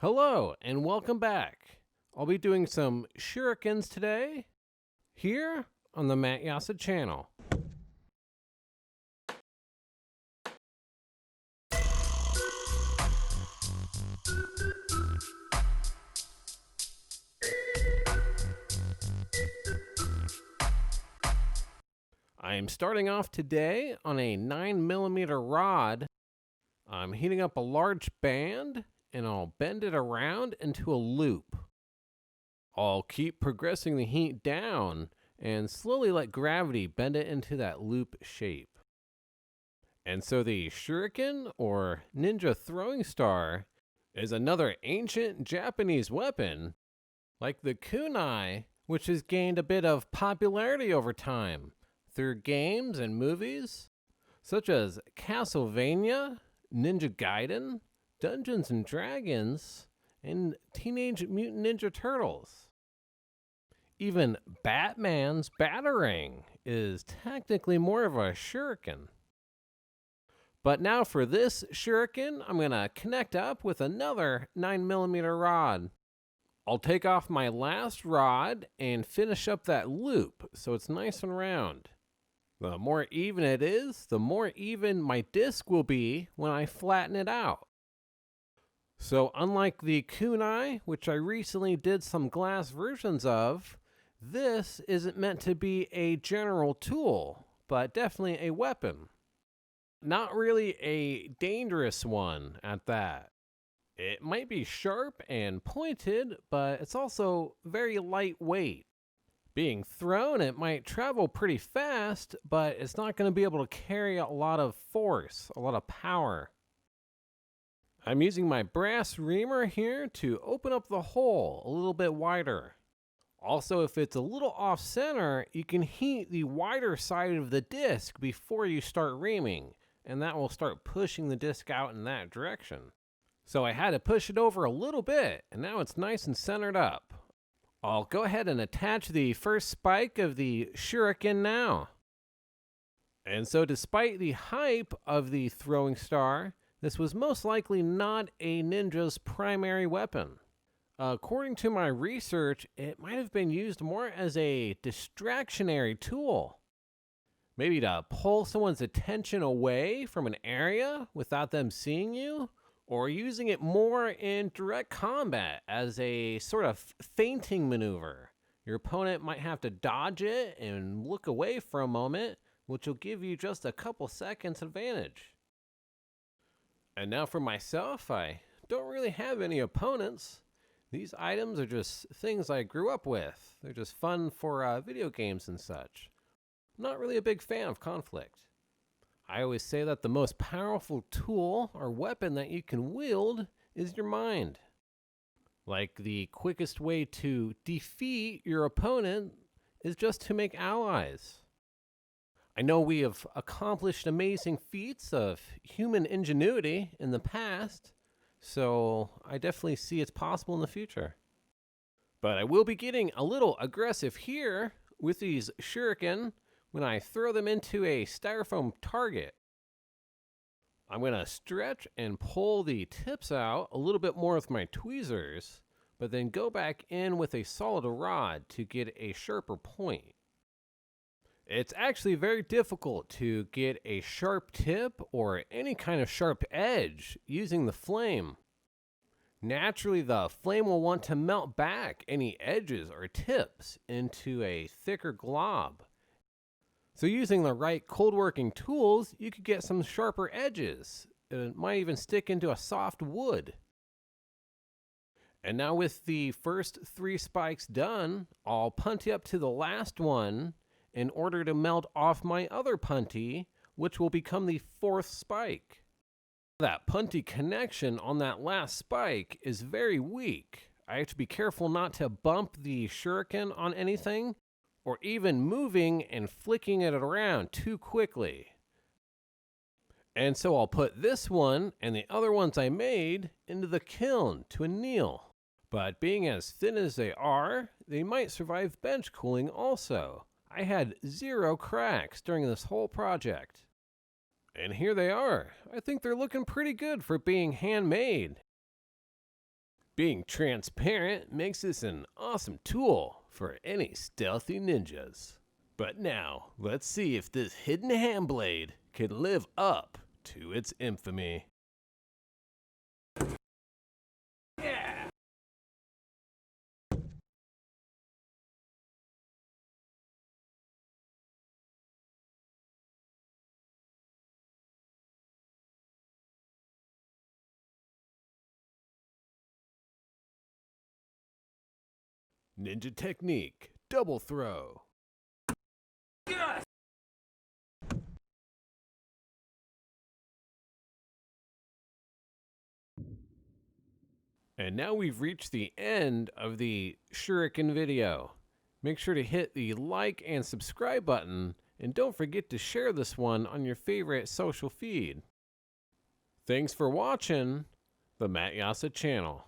Hello and welcome back. I'll be doing some shurikens today here on the Jasa channel. I am starting off today on a 9mm rod. I'm heating up a large band and I'll bend it around into a loop. I'll keep progressing the heat down and slowly let gravity bend it into that loop shape. And so the shuriken, or ninja throwing star, is another ancient Japanese weapon, like the kunai, which has gained a bit of popularity over time through games and movies such as Castlevania, Ninja Gaiden, Dungeons and Dragons, and Teenage Mutant Ninja Turtles. Even Batman's Batarang is technically more of a shuriken. But now for this shuriken, I'm going to connect up with another 9mm rod. I'll take off my last rod and finish up that loop so it's nice and round. The more even it is, the more even my disc will be when I flatten it out. So unlike the kunai, which I recently did some glass versions of, this isn't meant to be a general tool, but definitely a weapon. Not really a dangerous one at that. It might be sharp and pointed, but it's also very lightweight. Being thrown, it might travel pretty fast, but it's not going to be able to carry a lot of force, a lot of power. I'm using my brass reamer here to open up the hole a little bit wider. Also, if it's a little off center, you can heat the wider side of the disc before you start reaming, and that will start pushing the disc out in that direction. So I had to push it over a little bit, and now it's nice and centered up. I'll go ahead and attach the first spike of the shuriken now. And so despite the hype of the throwing star, this was most likely not a ninja's primary weapon. According to my research, it might have been used more as a distractionary tool. Maybe to pull someone's attention away from an area without them seeing you, or using it more in direct combat as a sort of feinting maneuver. Your opponent might have to dodge it and look away for a moment, which will give you just a couple seconds advantage. And now for myself, I don't really have any opponents. These items are just things I grew up with. They're just fun for video games and such. I'm not really a big fan of conflict. I always say that the most powerful tool or weapon that you can wield is your mind. Like the quickest way to defeat your opponent is just to make allies. I know we have accomplished amazing feats of human ingenuity in the past, so I definitely see it's possible in the future. But I will be getting a little aggressive here with these shuriken when I throw them into a styrofoam target. I'm going to stretch and pull the tips out a little bit more with my tweezers, but then go back in with a solid rod to get a sharper point. It's actually very difficult to get a sharp tip or any kind of sharp edge using the flame. Naturally, the flame will want to melt back any edges or tips into a thicker glob. So using the right cold working tools, you could get some sharper edges. It might even stick into a soft wood. And now with the first 3 spikes done, I'll punty up to the last one in order to melt off my other punty, which will become the 4th spike. That punty connection on that last spike is very weak. I have to be careful not to bump the shuriken on anything, or even moving and flicking it around too quickly. And so I'll put this one and the other ones I made into the kiln to anneal. But being as thin as they are, they might survive bench cooling also. I had 0 cracks during this whole project. And here they are. I think they're looking pretty good for being handmade. Being transparent makes this an awesome tool for any stealthy ninjas. But now, let's see if this hidden hand blade can live up to its infamy. Yeah! Ninja technique, double throw. Yes! And now we've reached the end of the Shuriken video. Make sure to hit the like and subscribe button, and don't forget to share this one on your favorite social feed. Thanks for watching the Matt Jasa channel.